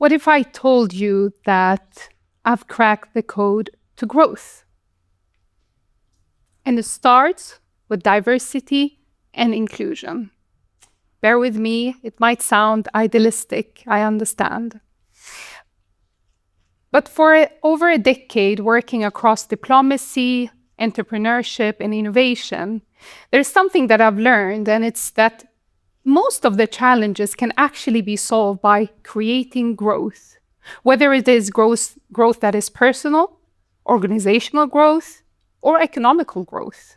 What if I told you that I've cracked the code to growth? And it starts with diversity and inclusion. Bear with me, it might sound idealistic, I understand. But for over a decade working across diplomacy, entrepreneurship, and innovation, there's something that I've learned, and it's that most of the challenges can actually be solved by creating growth, whether it is growth that is personal, organizational growth, or economical growth.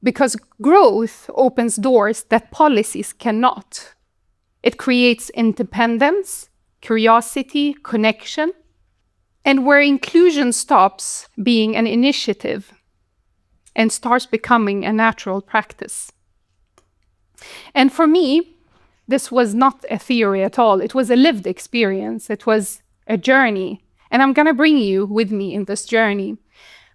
Because growth opens doors that policies cannot. It creates independence, curiosity, connection, and where inclusion stops being an initiative and starts becoming a natural practice. And for me, this was not a theory at all. It was a lived experience. It was a journey. And I'm going to bring you with me in this journey.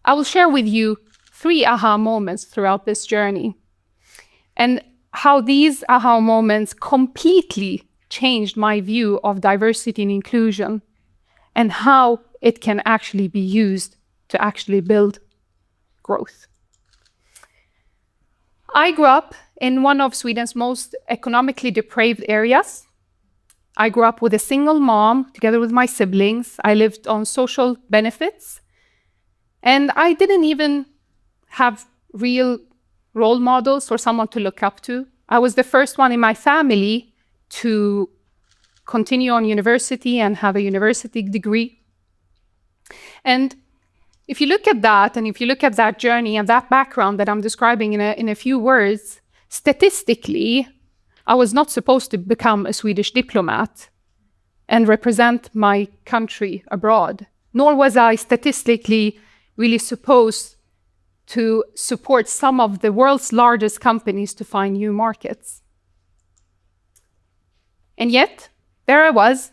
I will share with you 3 aha moments throughout this journey, and how these aha moments completely changed my view of diversity and inclusion, and how it can actually be used to actually build growth. I grew up in one of Sweden's most economically deprived areas. I grew up with a single mom, together with my siblings. I lived on social benefits. And I didn't even have real role models or someone to look up to. I was the first one in my family to continue on university and have a university degree. And if you look at that, and if you look at that journey and that background that I'm describing in a few words, statistically, I was not supposed to become a Swedish diplomat and represent my country abroad, nor was I statistically really supposed to support some of the world's largest companies to find new markets. And yet, there I was,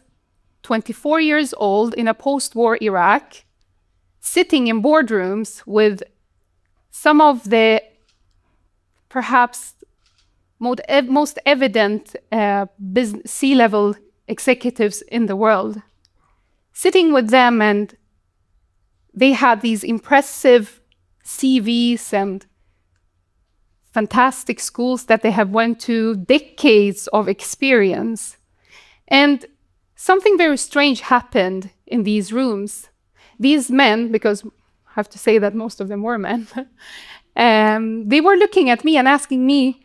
24 years old in a post-war Iraq, sitting in boardrooms with some of the perhaps most evident C-level executives in the world. Sitting with them, and they had these impressive CVs and fantastic schools that they have went to, decades of experience. And something very strange happened in these rooms. These men, because I have to say that most of them were men, they were looking at me and asking me,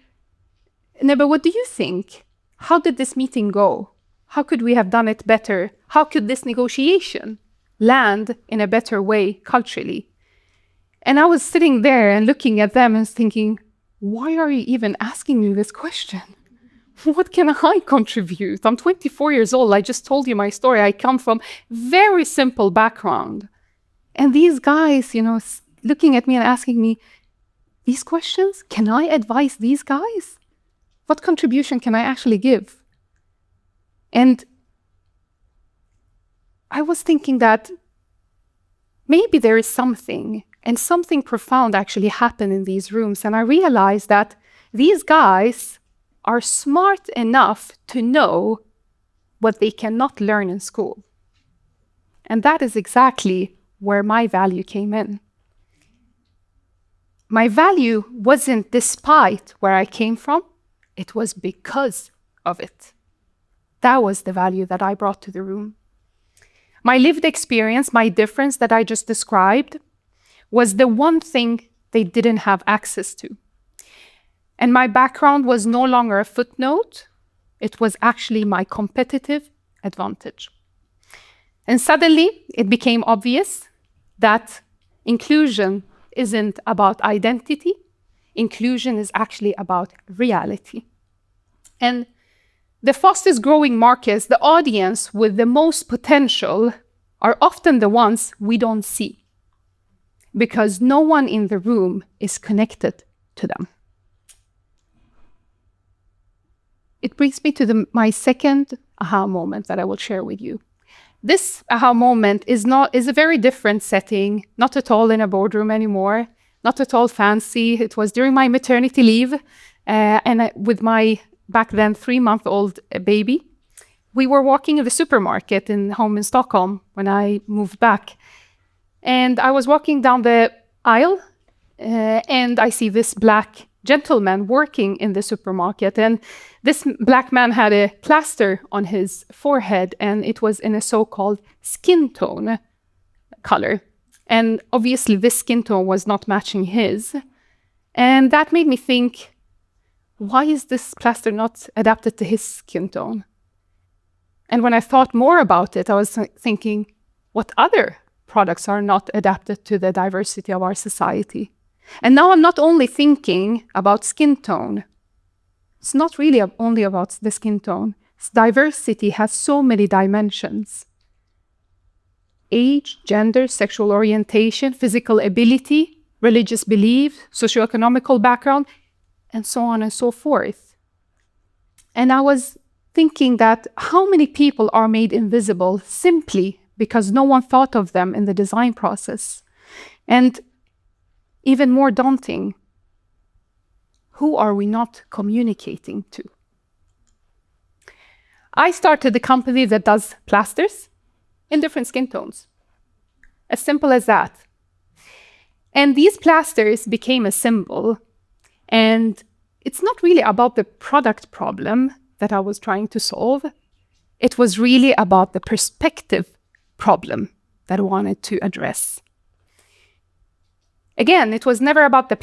Nebe, what do you think? How did this meeting go? How could we have done it better? How could this negotiation land in a better way culturally? And I was sitting there and looking at them and thinking, why are you even asking me this question? What can I contribute? I'm 24 years old. I just told you my story. I come from very simple background. And these guys, looking at me and asking me these questions, can I advise these guys? What contribution can I actually give? And I was thinking that maybe there is something, and something profound actually happened in these rooms. And I realized that these guys are smart enough to know what they cannot learn in school. And that is exactly where my value came in. My value wasn't despite where I came from, it was because of it. That was the value that I brought to the room. My lived experience, my difference that I just described, was the one thing they didn't have access to. And my background was no longer a footnote, it was actually my competitive advantage. And suddenly it became obvious that inclusion isn't about identity, inclusion is actually about reality. And the fastest growing markets, the audience with the most potential, are often the ones we don't see, because no one in the room is connected to them. It brings me to my second aha moment that I will share with you. This aha moment is a very different setting, not at all in a boardroom anymore, not at all fancy. It was during my maternity leave with my back then 3-month-old baby. we were walking in the supermarket home in Stockholm when I moved back. And I was walking down the aisle, and I see this black gentleman working in the supermarket. And this black man had a plaster on his forehead, and it was in a so-called skin tone color. And obviously, this skin tone was not matching his. And that made me think, why is this plaster not adapted to his skin tone? And when I thought more about it, I was thinking, what other products are not adapted to the diversity of our society? And now I'm not only thinking about skin tone. It's not really only about the skin tone. Diversity has so many dimensions. Age, gender, sexual orientation, physical ability, religious belief, socioeconomical background, and so on and so forth. And I was thinking that how many people are made invisible simply because no one thought of them in the design process? And even more daunting, who are we not communicating to? I started a company that does plasters in different skin tones. As simple as that. And these plasters became a symbol. And it's not really about the product problem that I was trying to solve. It was really about the perspective problem that I wanted to address. Again, it was never about the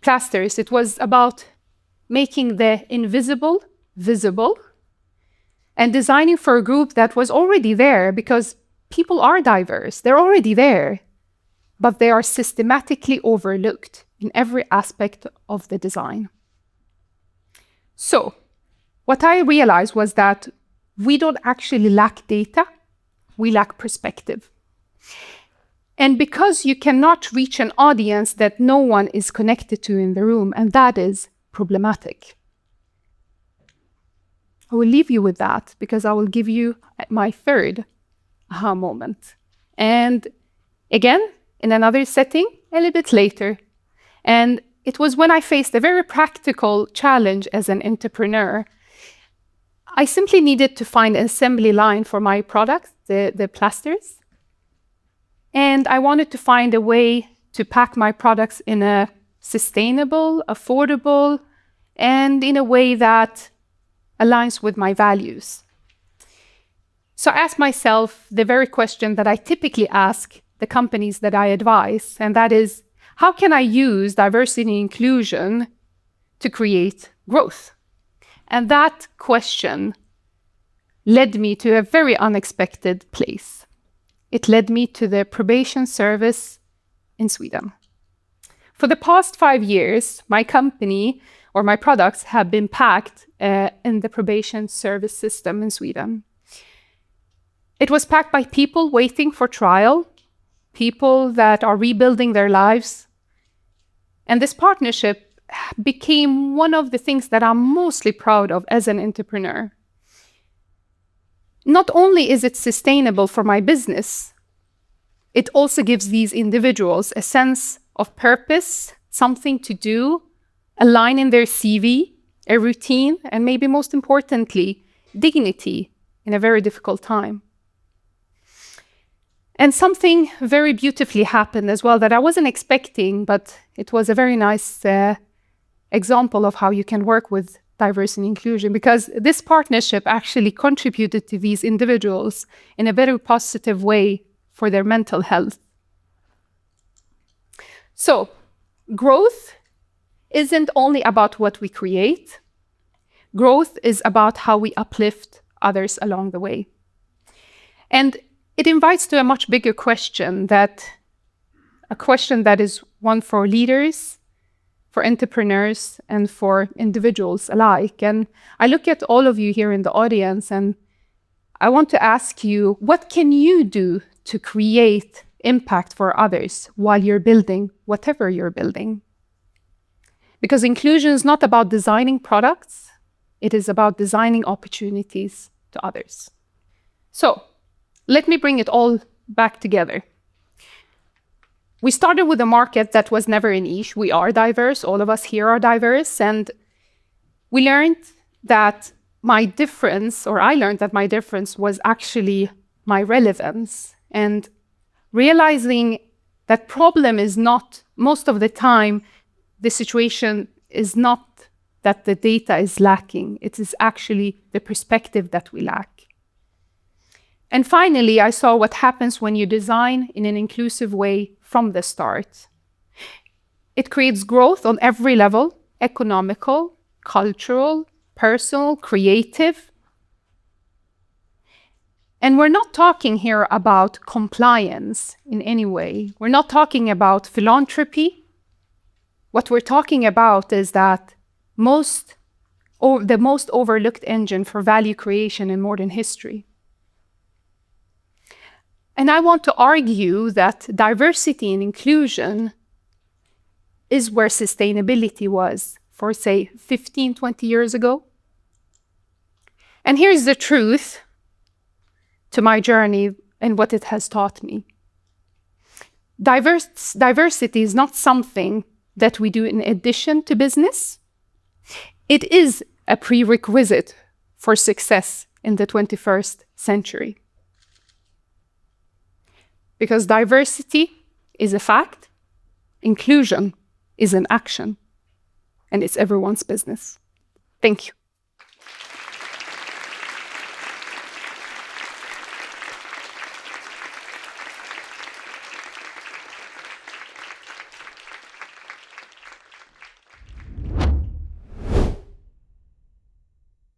plasters. It was about making the invisible visible and designing for a group that was already there, because people are diverse. They're already there, but they are systematically overlooked in every aspect of the design. So what I realized was that we don't actually lack data, we lack perspective. And because you cannot reach an audience that no one is connected to in the room, and that is problematic. I will leave you with that because I will give you my third aha moment. And again, in another setting, a little bit later. And it was when I faced a very practical challenge as an entrepreneur. I simply needed to find an assembly line for my products, the plasters. And I wanted to find a way to pack my products in a sustainable, affordable, and in a way that aligns with my values. So I asked myself the very question that I typically ask the companies that I advise, and that is, how can I use diversity and inclusion to create growth? And that question led me to a very unexpected place. It led me to the probation service in Sweden. For the past 5 years, my company or my products have been packed in the probation service system in Sweden. It was packed by people waiting for trial, people that are rebuilding their lives. And this partnership became one of the things that I'm mostly proud of as an entrepreneur. Not only is it sustainable for my business, it also gives these individuals a sense of purpose, something to do, a line in their CV, a routine, and maybe most importantly, dignity in a very difficult time. And something very beautifully happened as well that I wasn't expecting, but it was a very nice example of how you can work with diversity and inclusion, because this partnership actually contributed to these individuals in a very positive way for their mental health. So, growth isn't only about what we create. Growth is about how we uplift others along the way. And it invites to a much bigger question, a question that is one for leaders, for entrepreneurs, and for individuals alike. And I look at all of you here in the audience, and I want to ask you, what can you do to create impact for others while you're building whatever you're building? Because inclusion is not about designing products, it is about designing opportunities to others. So, let me bring it all back together. We started with a market that was never a niche. We are diverse, all of us here are diverse, and we learned that my difference, or I learned that my difference was actually my relevance, and realizing that problem is not, most of the time, the situation is not that the data is lacking, it is actually the perspective that we lack. And finally, I saw what happens when you design in an inclusive way from the start. It creates growth on every level: economical, cultural, personal, creative. And we're not talking here about compliance in any way. We're not talking about philanthropy. What we're talking about is that the most overlooked engine for value creation in modern history. And I want to argue that diversity and inclusion is where sustainability was for, say, 15, 20 years ago. And here's the truth to my journey and what it has taught me. Diversity is not something that we do in addition to business. It is a prerequisite for success in the 21st century. Because diversity is a fact, inclusion is an action, and it's everyone's business. Thank you.